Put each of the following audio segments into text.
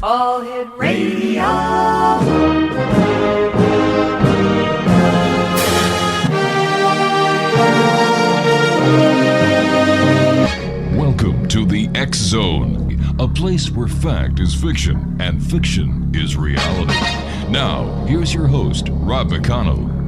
All Hit Radio. Welcome to the X Zone, a place where fact is fiction and fiction is reality. Now, here's your host, Rob McConnell.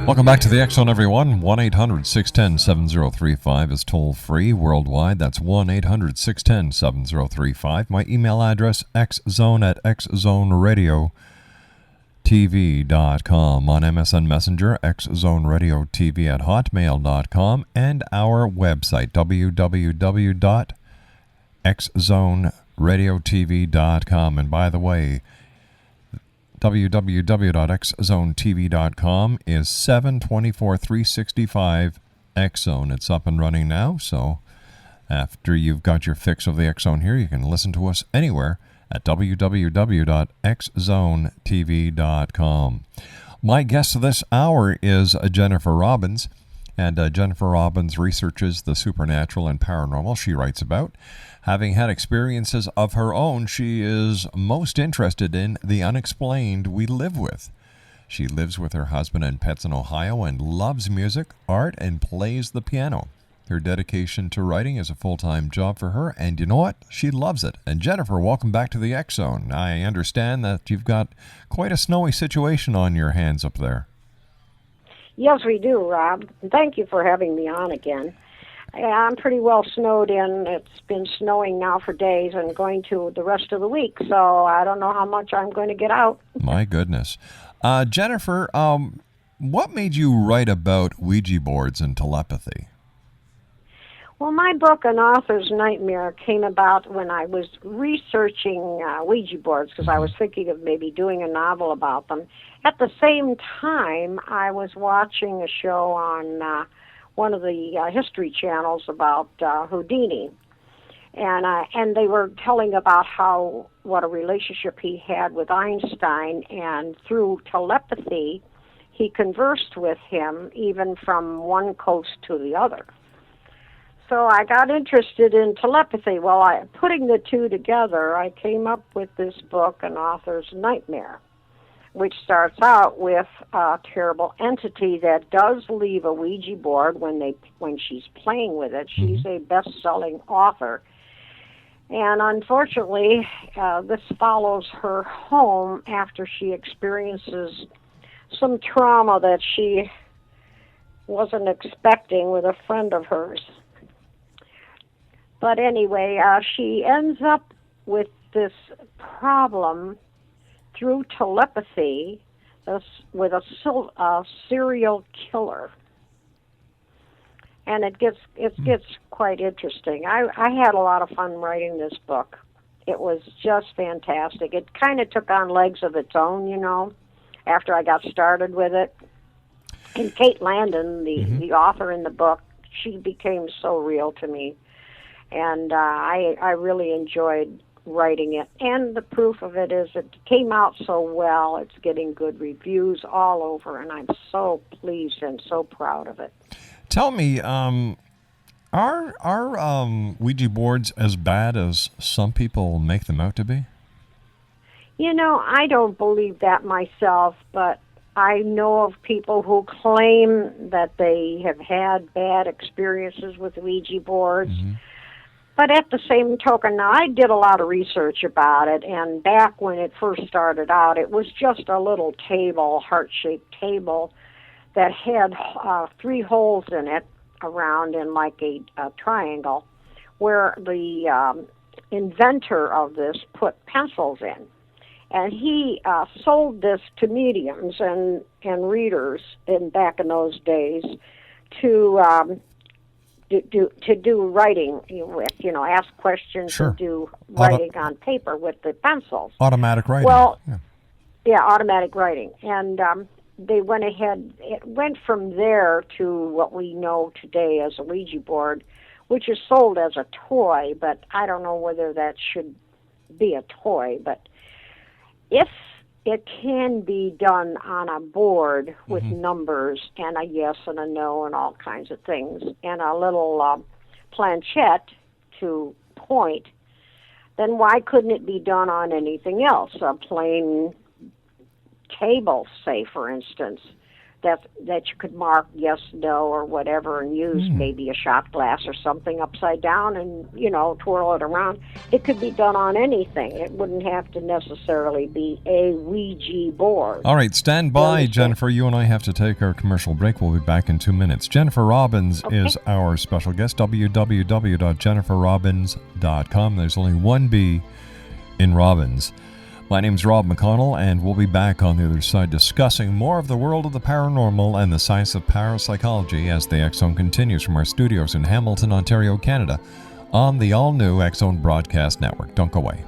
Welcome back to the X Zone, everyone. 1-800-610-7035 is toll-free worldwide. That's 1-800-610-7035. My email address, xzone@xzoneradiotv.com. On MSN Messenger, xzoneradiotv@hotmail.com. And our website, www.xzoneradiotv.com. And by the way, www.xzonetv.com is 7/24/365 X Zone. It's up and running now, so after you've got your fix of the X Zone here, you can listen to us anywhere at www.xzonetv.com. My guest this hour is Jennifer Robins, and Jennifer Robins researches the supernatural and paranormal. She writes about having had experiences of her own. She is most interested in the unexplained we live with. She lives with her husband and pets in Ohio and loves music, art, and plays the piano. Her dedication to writing is a full-time job for her, and you know what? She loves it. And Jennifer, welcome back to the X Zone. I understand that you've got quite a snowy situation on your hands up there. Yes, we do, Rob. Thank you for having me on again. I'm pretty well snowed in. It's been snowing now for days and going to the rest of the week, so I don't know how much I'm going to get out. My goodness. Jennifer, what made you write about Ouija boards and telepathy? Well, my book, An Author's Nightmare, came about when I was researching Ouija boards because I was thinking of maybe doing a novel about them. At the same time, I was watching a show on one of the history channels about Houdini, and they were telling about what a relationship he had with Einstein, and through telepathy, he conversed with him even from one coast to the other. So I got interested in telepathy. Well, putting the two together, I came up with this book, An Author's Nightmare, which starts out with a terrible entity that does leave a Ouija board when she's playing with it. She's a best-selling author. And unfortunately, this follows her home after she experiences some trauma that she wasn't expecting with a friend of hers. But anyway, she ends up with this problem through telepathy with a serial killer. And it gets quite interesting. I had a lot of fun writing this book. It was just fantastic. It kind of took on legs of its own, after I got started with it. And Kate Landon, the author in the book, she became so real to me. And I really enjoyed writing it. And the proof of it is it came out so well. It's getting good reviews all over, and I'm so pleased and so proud of it. Tell me, are Ouija boards as bad as some people make them out to be? I don't believe that myself, but I know of people who claim that they have had bad experiences with Ouija boards. But at the same token, now I did a lot of research about it, and back when it first started out, it was just a little table, heart-shaped table, that had 3 holes in it around in like a triangle, where the inventor of this put pencils in. And he sold this to mediums and readers back in those days to do writing with, ask questions Sure. and do writing on paper with the pencils. Automatic writing. Well, yeah. Yeah, automatic writing. And they went ahead, it went from there to what we know today as a Ouija board, which is sold as a toy, but I don't know whether that should be a toy. But if it can be done on a board with numbers and a yes and a no and all kinds of things, and a little planchette to point, then why couldn't it be done on anything else? A plain table, say, for instance, that you could mark yes, no, or whatever, and use maybe a shot glass or something upside down and, twirl it around. It could be done on anything. It wouldn't have to necessarily be a Ouija board. All right, stand by, Jennifer. You and I have to take our commercial break. We'll be back in 2 minutes. Jennifer Robins is our special guest, www.jenniferrobins.com. There's only one B in Robins. My name's Rob McConnell, and we'll be back on the other side discussing more of the world of the paranormal and the science of parapsychology as the X Zone continues from our studios in Hamilton, Ontario, Canada, on the all-new X Zone Broadcast Network. Don't go away.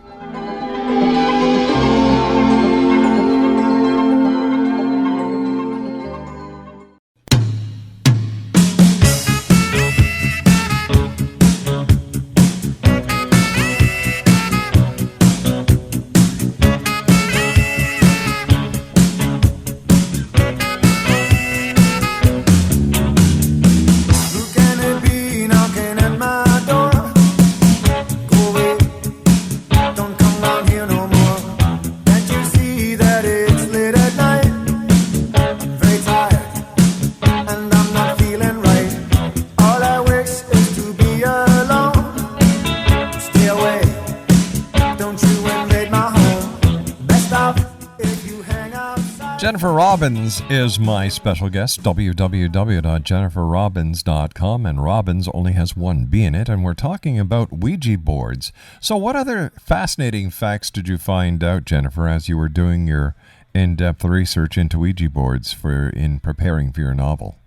Jennifer Robins is my special guest, www.jenniferrobins.com, and Robins only has one B in it, and we're talking about Ouija boards. So what other fascinating facts did you find out, Jennifer, as you were doing your in-depth research into Ouija boards in preparing for your novel?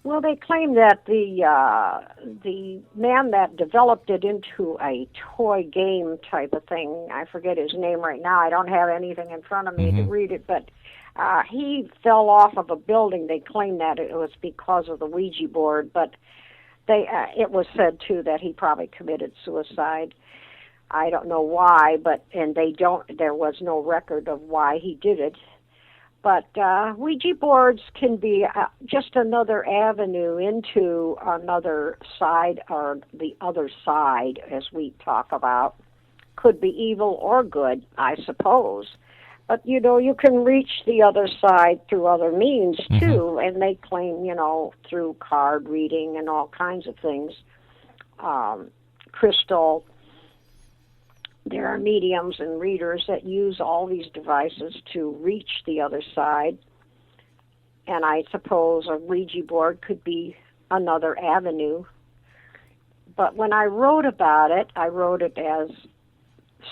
Well, they claim that the man that developed it into a toy game type of thing, I forget his name right now, I don't have anything in front of me to read it, but he fell off of a building. They claim that it was because of the Ouija board, but it was said, too, that he probably committed suicide. I don't know why, there was no record of why he did it. But Ouija boards can be just another avenue into another side, or the other side, as we talk about. Could be evil or good, I suppose. But, you can reach the other side through other means, too, and they claim, through card reading and all kinds of things. Crystal. There are mediums and readers that use all these devices to reach the other side. And I suppose a Ouija board could be another avenue. But when I wrote about it, I wrote it as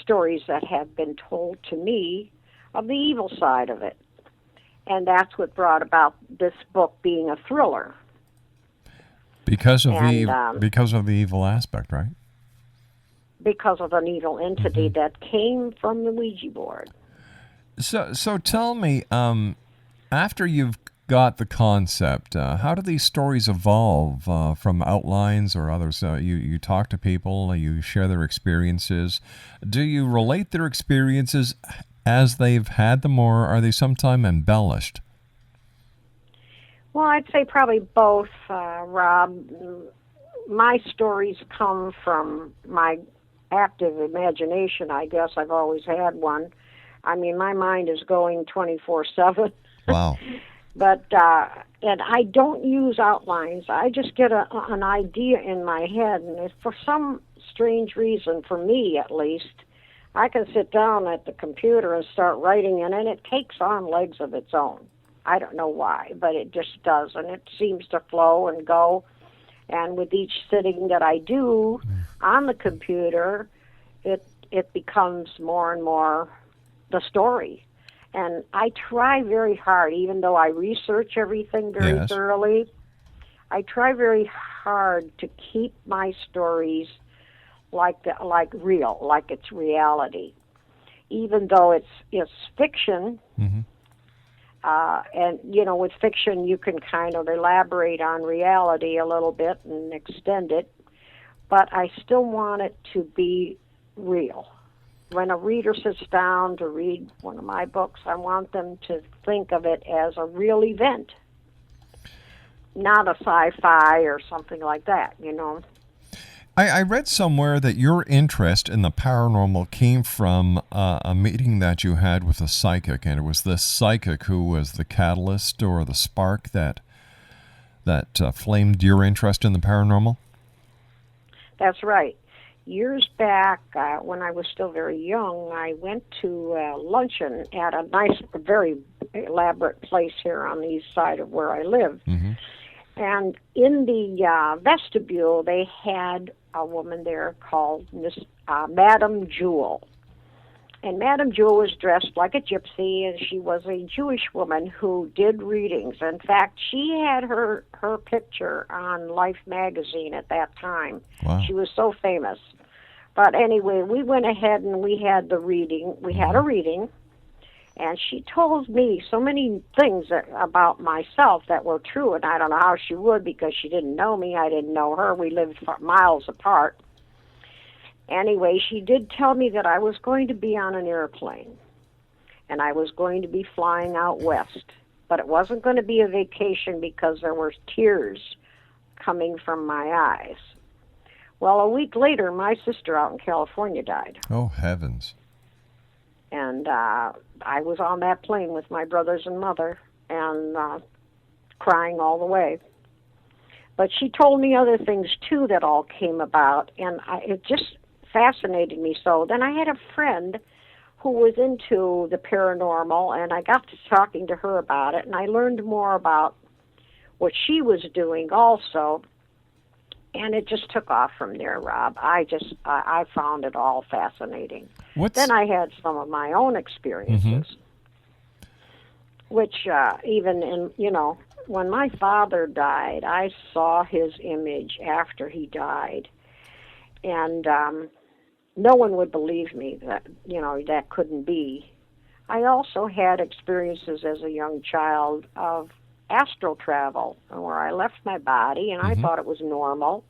stories that have been told to me of the evil side of it. And that's what brought about this book being a thriller. Because of the evil aspect, right? Because of an evil entity that came from the Ouija board. So tell me, after you've got the concept, how do these stories evolve from outlines or others? You talk to people, you share their experiences. Do you relate their experiences as they've had them, or are they sometimes embellished? Well, I'd say probably both, Rob. My stories come from my active imagination, I guess. I've always had one. I mean, my mind is going 24/7. Wow. But, and I don't use outlines. I just get an idea in my head, and if for some strange reason, for me at least, I can sit down at the computer and start writing, and it takes on legs of its own. I don't know why, but it just does, and it seems to flow and go. And with each sitting that I do on the computer, it becomes more and more the story. And I try very hard, even though I research everything very thoroughly, I try very hard to keep my stories like real, like it's reality. Even though it's fiction, and, with fiction you can kind of elaborate on reality a little bit and extend it, but I still want it to be real. When a reader sits down to read one of my books, I want them to think of it as a real event, not a sci-fi or something like that, I read somewhere that your interest in the paranormal came from a meeting that you had with a psychic, and it was this psychic who was the catalyst or the spark that flamed your interest in the paranormal? That's right. Years back, when I was still very young, I went to a luncheon at a nice, very elaborate place here on the east side of where I live. And in the vestibule, they had a woman there called Madame Jewel. And Madame Jewel was dressed like a gypsy, and she was a Jewish woman who did readings. In fact, she had her picture on Life magazine at that time. Wow. She was so famous. But anyway, we went ahead and we had the reading. We had a reading, and she told me so many things about myself that were true, and I don't know how she would because she didn't know me. I didn't know her. We lived miles apart. Anyway, she did tell me that I was going to be on an airplane, and I was going to be flying out west. But it wasn't going to be a vacation because there were tears coming from my eyes. Well, a week later, my sister out in California died. Oh, heavens. And I was on that plane with my brothers and mother and crying all the way. But she told me other things, too, that all came about, and it just fascinated me so. Then I had a friend who was into the paranormal, and I got to talking to her about it, and I learned more about what she was doing also, and it just took off from there, Rob. I found it all fascinating. Then I had some of my own experiences, which even in, when my father died, I saw his image after he died, and no one would believe me that, that couldn't be. I also had experiences as a young child of astral travel, where I left my body, and I thought it was normal.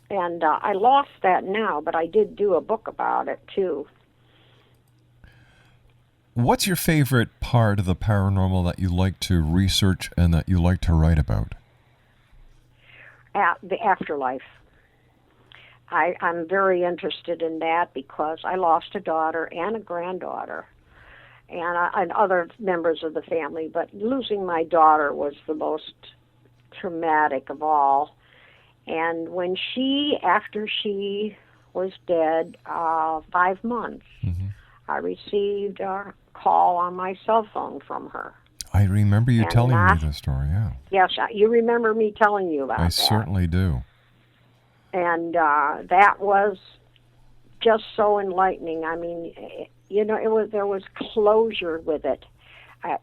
And I lost that now, but I did do a book about it, too. What's your favorite part of the paranormal that you like to research and that you like to write about? The afterlife. I'm very interested in that because I lost a daughter and a granddaughter and other members of the family, but losing my daughter was the most traumatic of all. And when after she was dead, 5 months, I received a call on my cell phone from her. I remember you telling me the story, yeah. Yes, you remember me telling you about that. I certainly do. And that was just so enlightening. I mean, there was closure with it.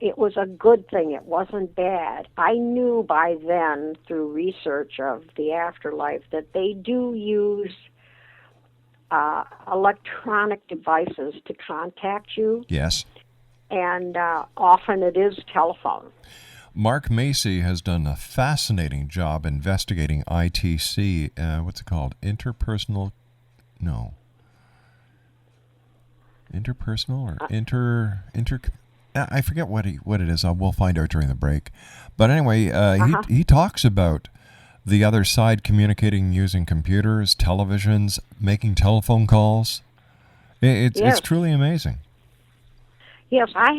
It was a good thing. It wasn't bad. I knew by then, through research of the afterlife, that they do use electronic devices to contact you. Yes. And often it is telephone. Mark Macy has done a fascinating job investigating ITC. What's it called? Interpersonal or I forget what it is. We'll find out during the break. But anyway, he talks about the other side communicating using computers, televisions, making telephone calls. It's truly amazing. Yes, I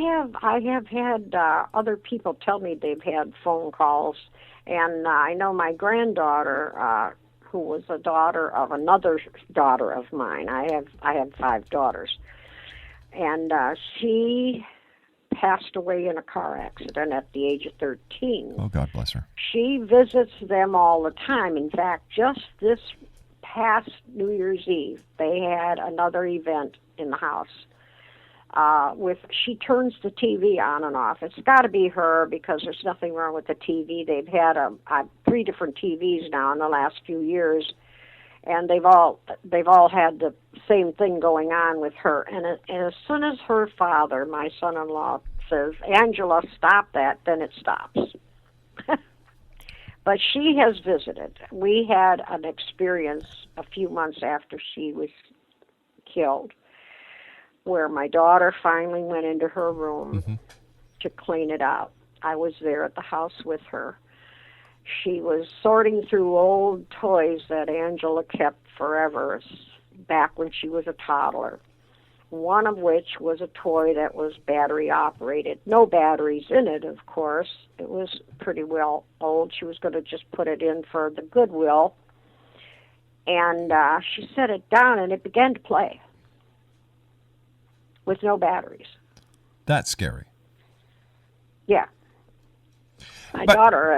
have had other people tell me they've had phone calls, and I know my granddaughter, who was a daughter of another daughter of mine. I have 5 daughters, and she passed away in a car accident at the age of 13. Oh, God bless her. She visits them all the time. In fact, just this past New Year's Eve, they had another event in the house. she turns the TV on and off. It's got to be her because there's nothing wrong with the TV. They've had 3 different TVs now in the last few years, and they've all had the same thing going on with her. And as soon as her father, my son-in-law, says, "Angela, stop that," then it stops. But she has visited. We had an experience a few months after she was killed, where my daughter finally went into her room to clean it out. I was there at the house with her. She was sorting through old toys that Angela kept forever, back when she was a toddler. One of which was a toy that was battery operated. No batteries in it, of course. It was pretty well old. She was going to just put it in for the Goodwill. And she set it down and it began to play with no batteries. That's scary. Yeah. My daughter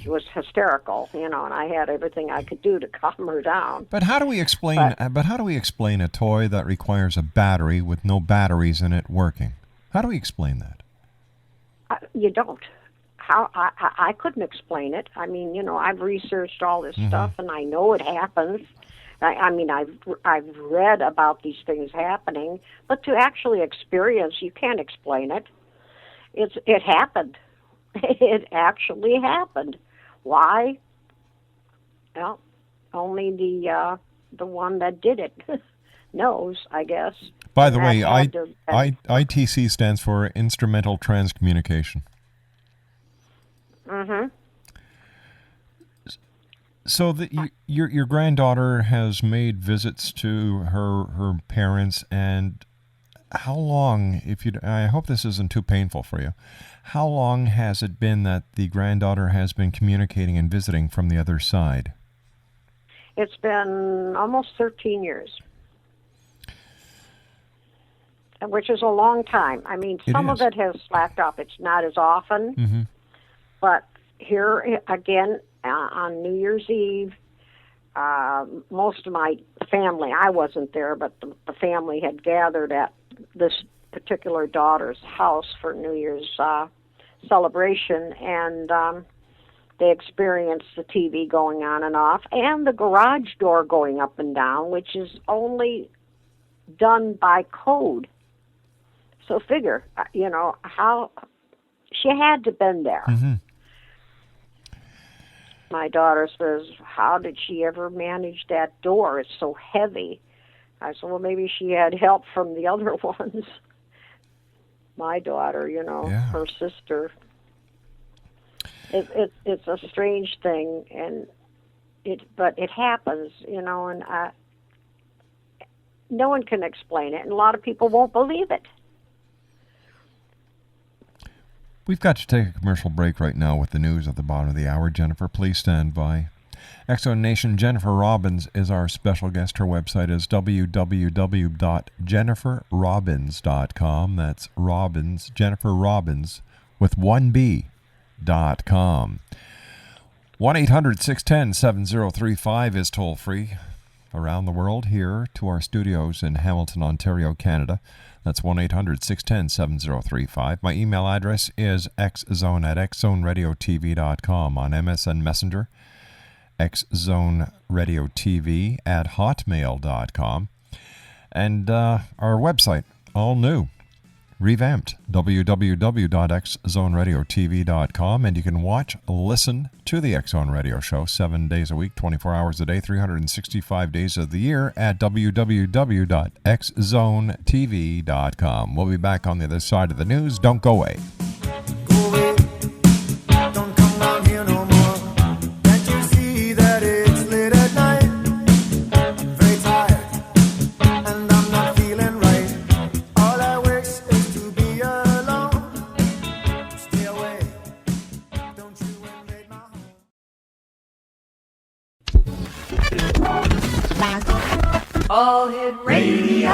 was hysterical, and I had everything I could do to calm her down. But how do we explain? How do we explain a toy that requires a battery with no batteries in it working? How do we explain that? You don't. How I couldn't explain it. I mean, I've researched all this stuff, and I know it happens. I mean, I've read about these things happening, but to actually experience, you can't explain it. It happened. It actually happened. Why? Well, only the one that did it knows, I guess. By the way, ITC stands for Instrumental Transcommunication. Mm-hmm. So your granddaughter has made visits to her parents, and how long, I hope this isn't too painful for you, how long has it been that the granddaughter has been communicating and visiting from the other side? It's been almost 13 years, which is a long time. I mean, some of it has slacked up. It's not as often, but here again, on New Year's Eve, most of my family, I wasn't there, but the family had gathered at this particular daughter's house for New Year's celebration, and they experienced the TV going on and off, and the garage door going up and down, which is only done by code. So figure, how she had to have been there. My daughter says, "How did she ever manage that door? It's so heavy." I said, "Well, maybe she had help from the other ones." My daughter, her sister. It's a strange thing, but it happens, and no one can explain it, and a lot of people won't believe it. We've got to take a commercial break right now with the news at the bottom of the hour. Jennifer, please stand by. X-Zone Nation, Jennifer Robbins is our special guest. Her website is www.jenniferrobbins.com. That's Robbins, Jennifer Robbins with 1B.com. 1-800-610-7035 is toll-free around the world, here to our studios in Hamilton, Ontario, Canada. That's 1-800-610-7035. My email address is xzone@xzoneradiotv.com. On MSN Messenger, xzoneradiotv@hotmail.com. And our website, all new, revamped, www.xzoneradiotv.com. And you can watch, listen to the X-Zone Radio Show 7 days a week, 24 hours a day, 365 days of the year at www.xzonetv.com. We'll be back on the other side of the news. Don't go away. All Hit Radio.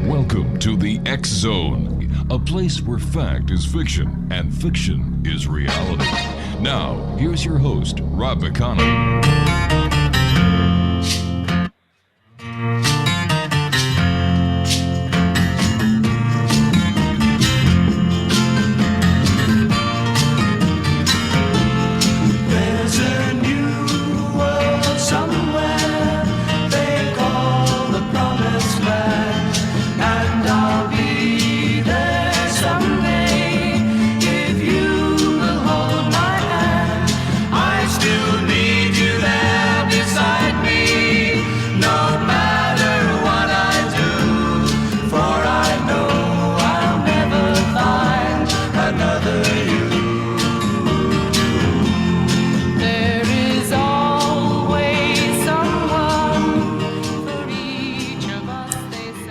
Welcome to the X-Zone, a place where fact is fiction and fiction is reality. Now, here's your host, Rob McConnell.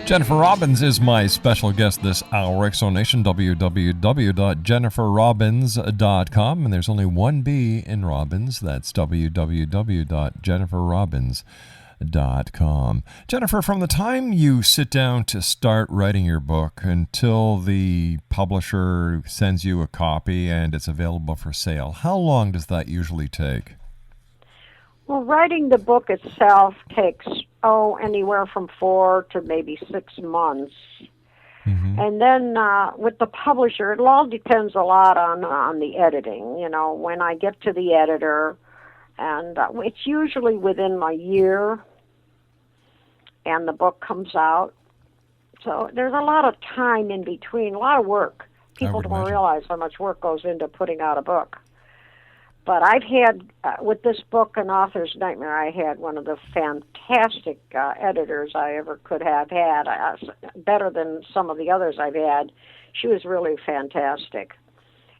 Jennifer Robbins is my special guest this hour. Exonation, www.jenniferrobbins.com. And there's only one B in Robbins. That's www.jenniferrobbins.com. Jennifer, from the time you sit down to start writing your book until the publisher sends you a copy and it's available for sale, how long does that usually take? Well, writing the book itself takes, anywhere from 4 to maybe 6 months. Mm-hmm. And then with the publisher, it all depends a lot on the editing. You know, when I get to the editor, and it's usually within a year, and the book comes out. So there's a lot of time in between, a lot of work. People don't realize how much work goes into putting out a book. But I've had, with this book, An Author's Nightmare, I had one of the fantastic editors I ever could have had, better than some of the others I've had. She was really fantastic.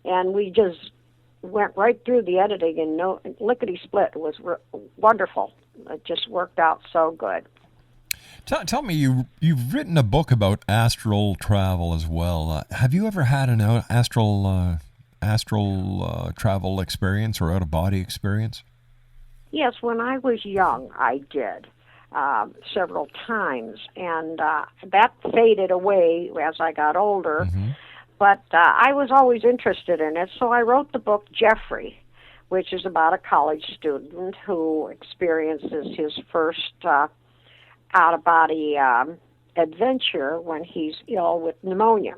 And we just went right through the editing and lickety-split. It was wonderful. It just worked out so good. Tell me, you've written a book about astral travel as well. Have you ever had an astral travel experience or out-of-body experience? Yes, when I was young, I did several times, and that faded away as I got older. Mm-hmm. But I was always interested in it, so I wrote the book Jeffrey, which is about a college student who experiences his first out-of-body adventure when he's ill with pneumonia.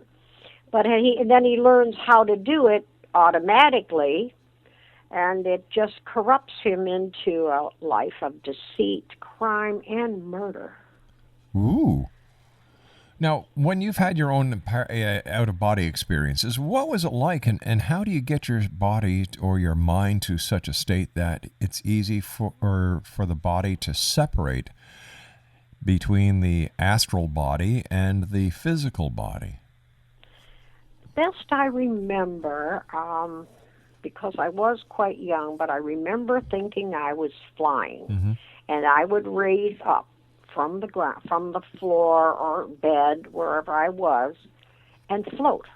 But then he learns how to do it automatically, and it just corrupts him into a life of deceit, crime, and murder. Ooh. Now, when you've had your own out-of-body experiences, what was it like, and how do you get your body or your mind to such a state that it's easy for the body to separate between the astral body and the physical body? Best I remember, because I was quite young, but I remember thinking I was flying, mm-hmm. and I would raise up from the ground, from the floor or bed, wherever I was, and float.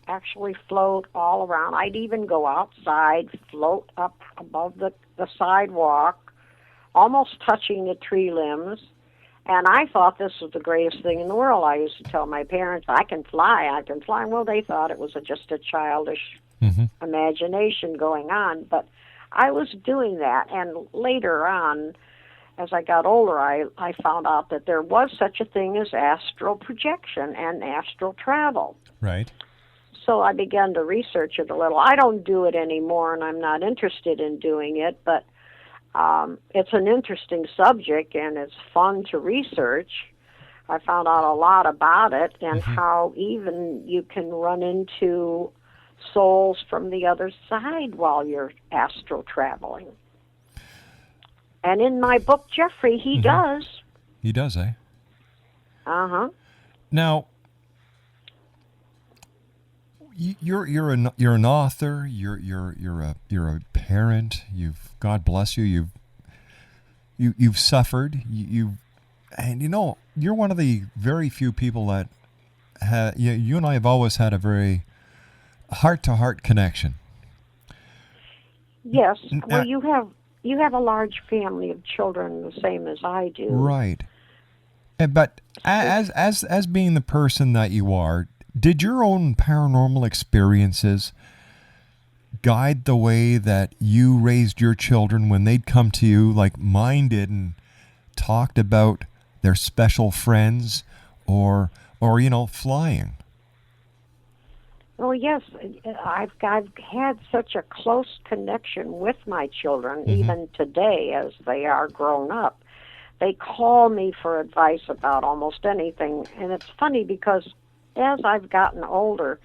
Actually float all around. I'd even go outside, float up above the sidewalk, almost touching the tree limbs. And I thought this was the greatest thing in the world. I used to tell my parents, I can fly. Well, they thought it was just a childish mm-hmm. imagination going on. But I was doing that. And later on, as I got older, I found out that there was such a thing as astral projection and astral travel. Right. So I began to research it a little. I don't do it anymore, and I'm not interested in doing it, but it's an interesting subject, and it's fun to research. I found out a lot about it and mm-hmm. how even you can run into souls from the other side while you're astral traveling. And in my book, Jeffrey, he mm-hmm. does. He does, eh? Uh-huh. Now, you're an author. You're a parent. God bless you. You've suffered. And you're one of the very few people that you and I have always had a very heart-to-heart connection. Yes. Well, you have a large family of children, the same as I do. Right. But as being the person that you are, did your own paranormal experiences, guide the way that you raised your children when they'd come to you like mine did and talked about their special friends or flying? Well, yes, I've had such a close connection with my children, even today as they are grown up. They call me for advice about almost anything, and it's funny because as I've gotten older,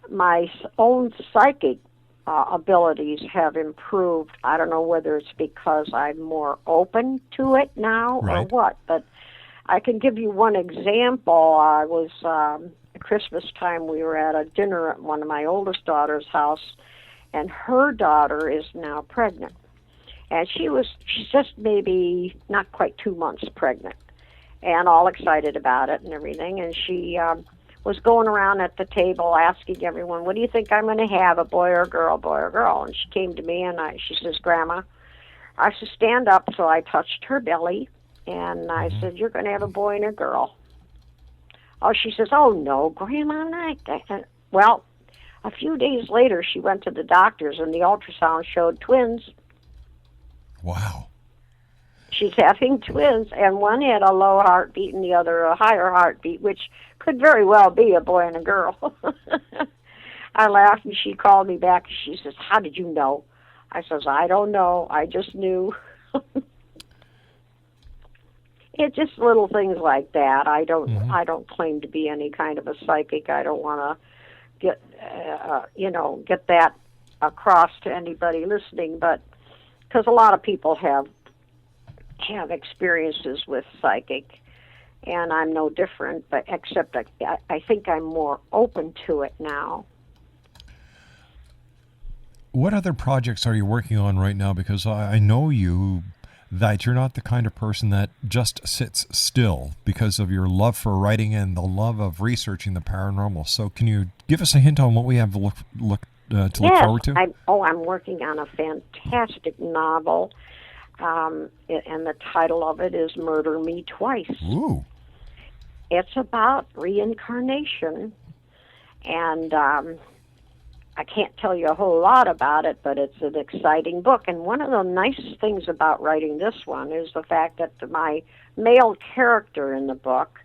my own psychic abilities have improved. I don't know whether it's because I'm more open to it now or what, but I can give you one example. I was at Christmas time, we were at a dinner at one of my oldest daughter's house, and her daughter is now pregnant. And she's just maybe not quite 2 months pregnant, and all excited about it and everything. And she was going around at the table asking everyone, what do you think I'm going to have, a boy or a girl, boy or girl? And she came to me and she says, Grandma, I should stand up. So I touched her belly, and I said, you're going to have a boy and a girl. Oh, she says, oh, no, Grandma, not that. Well, a few days later, she went to the doctor's, and the ultrasound showed twins. Wow. She's having twins, and one had a low heartbeat and the other a higher heartbeat, which could very well be a boy and a girl. I laughed, and she called me back. She says, how did you know? I says, I don't know. I just knew. It's just little things like that. I don't claim to be any kind of a psychic. I don't want to get that across to anybody listening, but because a lot of people have experiences with psychic, and I'm no different, but except I think I'm more open to it now. What other projects are you working on right now? Because I know that you're not the kind of person that just sits still because of your love for writing and the love of researching the paranormal. So can you give us a hint on what we have to look forward to? I'm working on a fantastic novel, and the title of it is Murder Me Twice. Ooh. It's about reincarnation, and I can't tell you a whole lot about it, but it's an exciting book. And one of the nicest things about writing this one is the fact that my male character in the book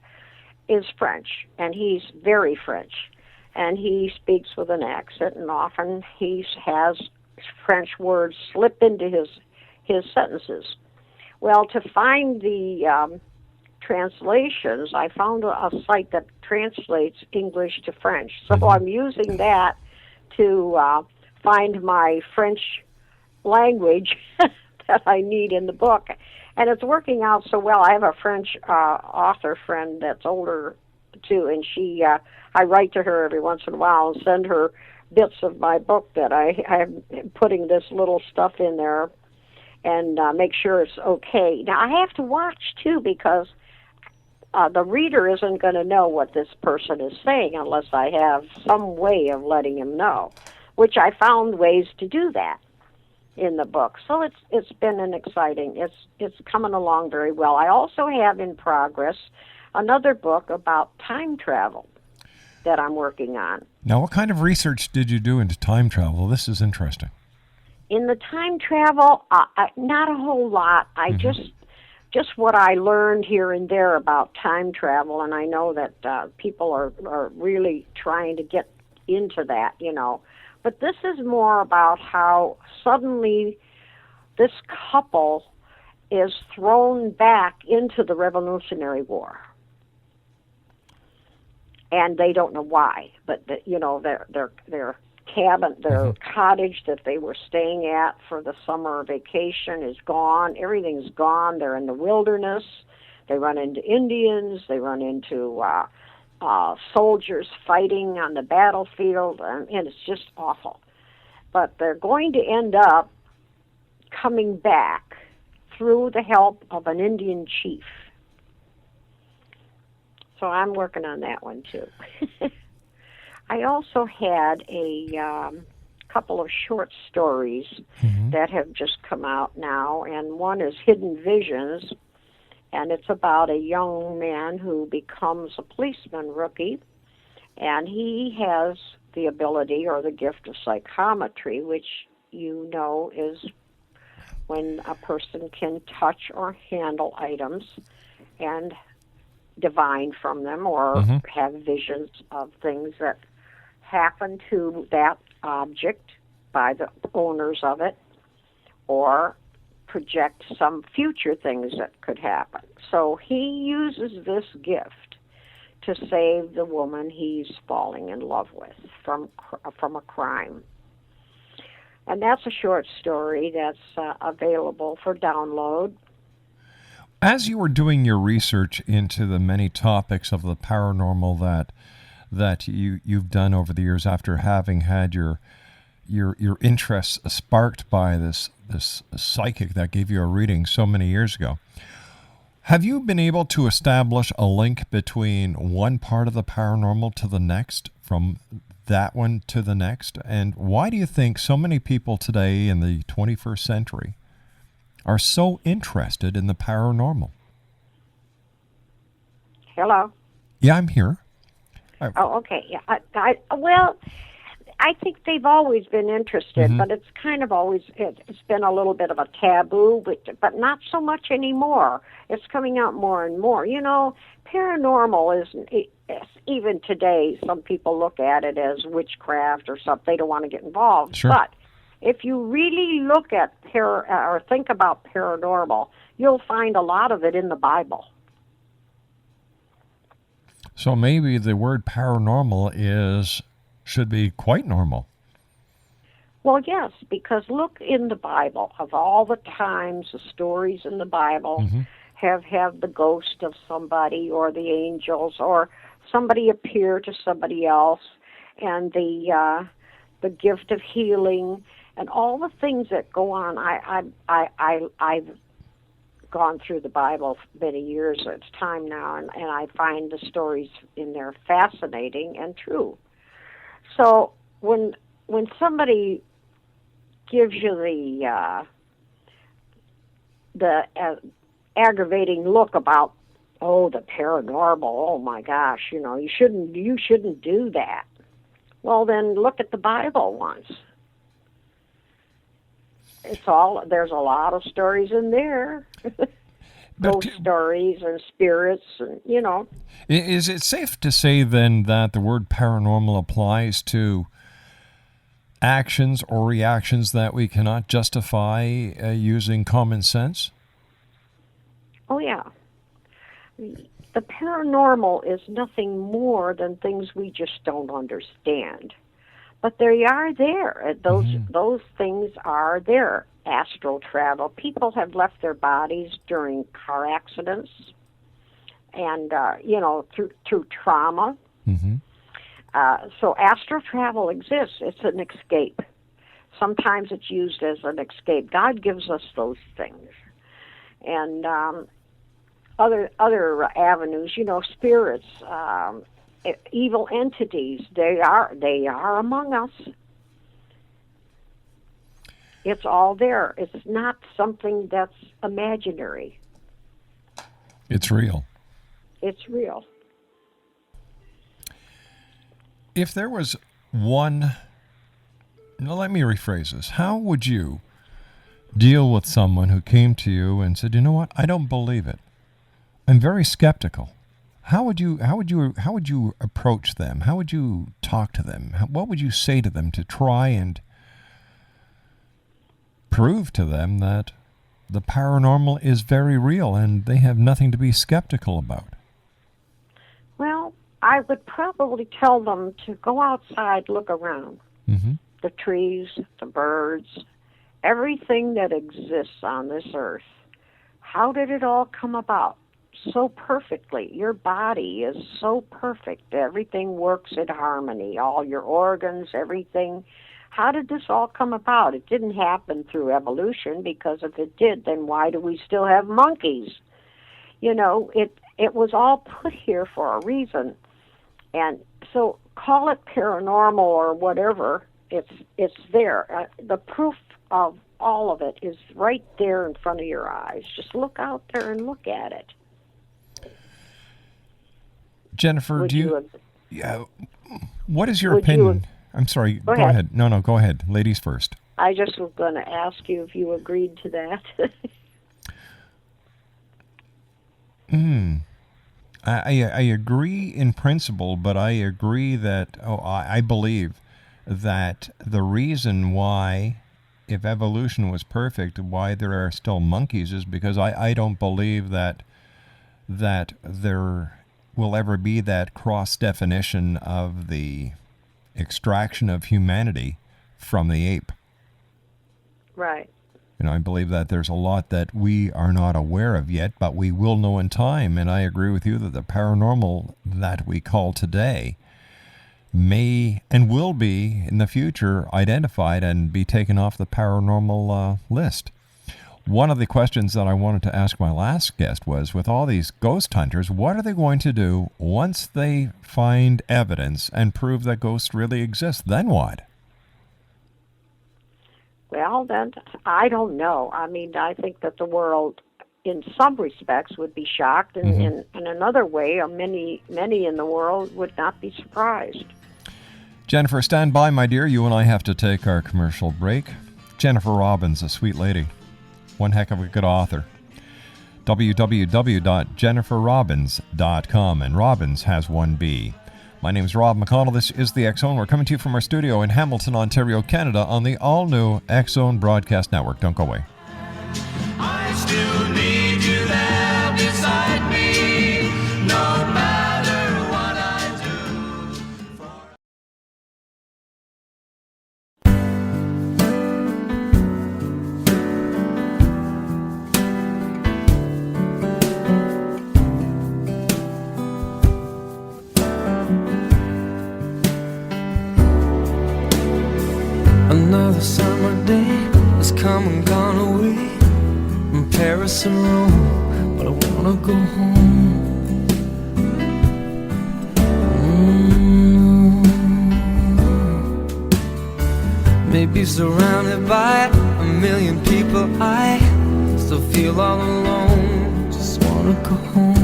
is French, and he's very French. And he speaks with an accent, and often he has French words slip into his sentences. Well, to find the translations, I found a site that translates English to French. So I'm using that to find my French language that I need in the book. And it's working out so well. I have a French author friend that's older, too, and I write to her every once in a while and send her bits of my book that I'm putting this little stuff in there and make sure it's okay. Now, I have to watch, too, because the reader isn't going to know what this person is saying unless I have some way of letting him know, which I found ways to do that in the book. So it's been an exciting, it's coming along very well. I also have in progress another book about time travel that I'm working on. Now, what kind of research did you do into time travel? This is interesting. In the time travel, not a whole lot. I just what I learned here and there about time travel, and I know that people are really trying to get into that, But this is more about how suddenly this couple is thrown back into the Revolutionary War. And they don't know why, but their cabin, their cottage that they were staying at for the summer vacation is gone. Everything's gone. They're in the wilderness. They run into Indians. They run into soldiers fighting on the battlefield, and it's just awful. But they're going to end up coming back through the help of an Indian chief. So I'm working on that one, too. I also had a couple of short stories that have just come out now, and one is Hidden Visions, and it's about a young man who becomes a policeman rookie, and he has the ability or the gift of psychometry, which you know is when a person can touch or handle items and divine from them or have visions of things that happen to that object by the owners of it, or project some future things that could happen. So he uses this gift to save the woman he's falling in love with from a crime. And that's a short story that's available for download. As you were doing your research into the many topics of the paranormal that you've done over the years, after having had your interests sparked by this psychic that gave you a reading so many years ago, have you been able to establish a link between one part of the paranormal to the next, from that one to the next? And why do you think so many people today in the 21st century are so interested in the paranormal? Hello? Yeah, I'm here. Oh, okay. Yeah. Well, I think they've always been interested, but it's kind of always, it's been a little bit of a taboo, but not so much anymore. It's coming out more and more. You know, paranormal is, even today, some people look at it as witchcraft or something. They don't want to get involved. Sure. But if you really look at or think about paranormal, you'll find a lot of it in the Bible. So maybe the word paranormal should be quite normal. Well, yes, because look in the Bible, of all the times the stories in the Bible have the ghost of somebody or the angels or somebody appear to somebody else, and the gift of healing and all the things that go on. I've gone through the Bible many years. It's time now, and I find the stories in there fascinating and true. So when somebody gives you the aggravating look about, oh, the paranormal, oh my gosh, you know, you shouldn't do that. Well, then look at the Bible once. There's a lot of stories in there. Ghost stories and spirits, and you know. Is it safe to say then that the word paranormal applies to actions or reactions that we cannot justify using common sense? Oh, yeah. The paranormal is nothing more than things we just don't understand. But they are there. Those things are there. Astral travel. People have left their bodies during car accidents and, through trauma. So astral travel exists. It's an escape. Sometimes it's used as an escape. God gives us those things. And other avenues, you know, spirits, evil entities, they are among us. It's all there. It's not something that's imaginary. It's real. It's real. If there was one, let me rephrase this. How would you deal with someone who came to you and said, you know what, I don't believe it. I'm very skeptical. How would you approach them? How would you talk to them? What would you say to them to try and prove to them that the paranormal is very real and they have nothing to be skeptical about? Well, I would probably tell them to go outside, look around. The trees, the birds, everything that exists on this earth. How did it all come about? So perfectly. Your body is so perfect. Everything works in harmony. All your organs, everything. How did this all come about? It didn't happen through evolution, because if it did, then why do we still have monkeys? You know, it was all put here for a reason. And so call it paranormal or whatever, it's there. The proof of all of it is right there in front of your eyes. Just look out there and look at it. Jennifer, what is your opinion? I'm sorry. Go ahead. No, go ahead. Ladies first. I just was going to ask you if you agreed to that. I agree in principle, but I agree that, I believe that the reason why, if evolution was perfect, why there are still monkeys is because I don't believe that there will ever be that cross-definition of the extraction of humanity from the ape. Right. I believe that there's a lot that we are not aware of yet, but we will know in time. And I agree with you that the paranormal that we call today may and will be in the future identified and be taken off the paranormal list. One of the questions that I wanted to ask my last guest was, with all these ghost hunters, what are they going to do once they find evidence and prove that ghosts really exist? Then what? Well, then, I don't know. I mean, I think that the world, in some respects, would be shocked, and in another way, many in the world would not be surprised. Jennifer, stand by, my dear. You and I have to take our commercial break. Jennifer Robins, a sweet lady. One heck of a good author. www.jenniferrobins.com, and Robins has one B. My name is Rob McConnell. This is the X Zone. We're coming to you from our studio in Hamilton, Ontario, Canada, on the all-new X Zone Broadcast Network. Don't go away. I still need you there beside me, no matter what I Another summer day has come and gone away from Paris and Rome, but I wanna go home. Maybe surrounded by a million people, I still feel all alone. Just wanna go home.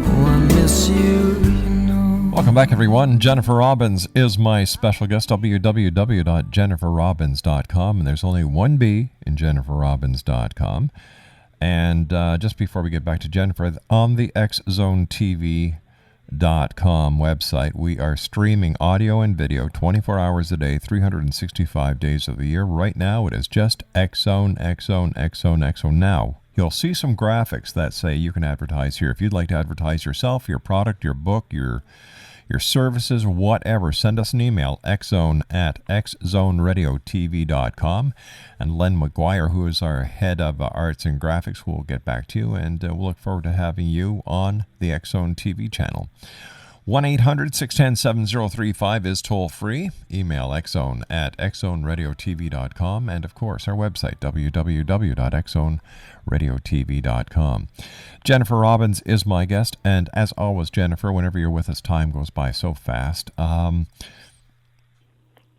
Oh, I miss you. Welcome back, everyone. Jennifer Robins is my special guest, www.jenniferrobins.com, and there's only one B in jenniferrobins.com. And just before we get back to Jennifer, on the xzonetv.com website, we are streaming audio and video 24 hours a day, 365 days of the year. Right now, it is just X Zone, X Zone, X Zone, X Zone. Now, you'll see some graphics that say you can advertise here. If you'd like to advertise yourself, your product, your book, your services, whatever, send us an email, xzone@xzoneradiotv.com. And Len McGuire, who is our head of arts and graphics, will get back to you, and we'll look forward to having you on the X Zone TV channel. 1-800-610-7035 is toll-free. Email xzone@xzoneradiotv.com. And, of course, our website, www.xzoneradiotv.com. Jennifer Robins is my guest. And, as always, Jennifer, whenever you're with us, time goes by so fast.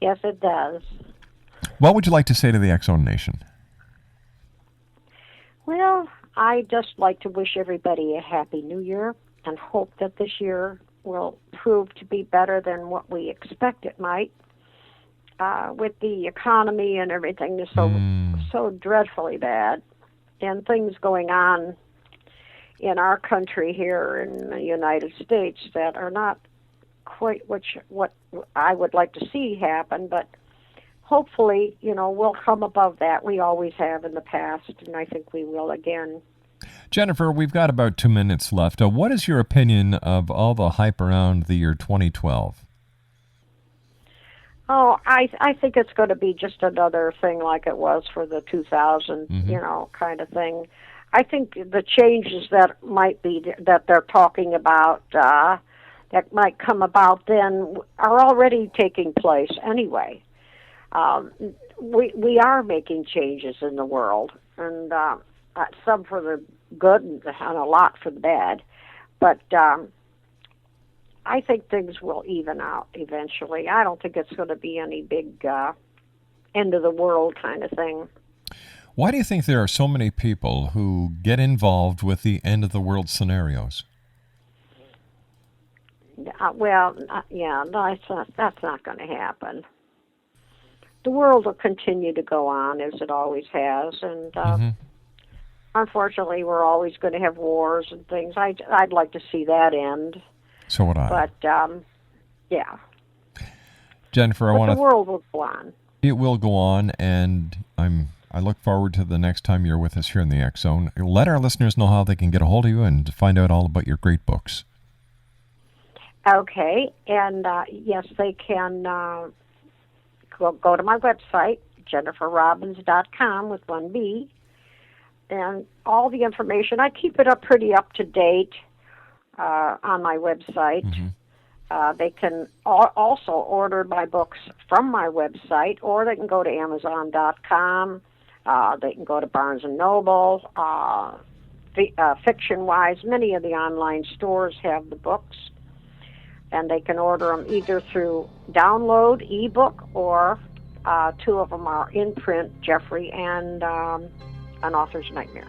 Yes, it does. What would you like to say to the X Zone Nation? Well, I just like to wish everybody a happy new year and hope that this year will prove to be better than what we expect it might. With the economy and everything is so dreadfully bad, and things going on in our country here in the United States that are not quite what I would like to see happen, but hopefully, we'll come above that. We always have in the past, and I think we will again. Jennifer, we've got about 2 minutes left. What is your opinion of all the hype around the year 2012? Oh, I think it's going to be just another thing like it was for the 2000, kind of thing. I think the changes that they're talking about that might come about then are already taking place anyway. We are making changes in the world, and some for the good and a lot for the bad, but I think things will even out eventually. I don't think it's going to be any big end of the world kind of thing. Why do you think there are so many people who get involved with the end of the world scenarios? Yeah, no, that's not going to happen. The world will continue to go on as it always has, and unfortunately, we're always going to have wars and things. I'd like to see that end. So would I. But yeah, Jennifer, the world will go on. It will go on, and I look forward to the next time you're with us here in the X Zone. Let our listeners know how they can get a hold of you and find out all about your great books. Okay, and yes, they can go to my website, jenniferrobins.com with one B, and all the information. I keep it pretty up to date on my website. They can also order my books from my website, or they can go to Amazon.com. They can go to Barnes & Noble. Fiction-wise, many of the online stores have the books, and they can order them either through download, ebook, or two of them are in print, Jeffrey and An Author's Nightmare.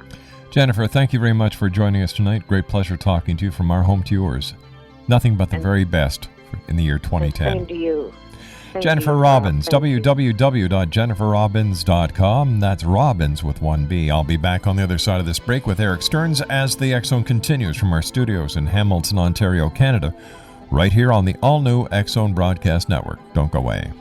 Jennifer, thank you very much for joining us tonight. Great pleasure talking to you from our home to yours. Nothing but the very best in the year 2010. Same to you. Jennifer Robins, www.jenniferrobins.com. That's Robins with one B. I'll be back on the other side of this break with Eric Stearns as the X Zone continues from our studios in Hamilton, Ontario, Canada, right here on the all-new X Zone Broadcast Network. Don't go away.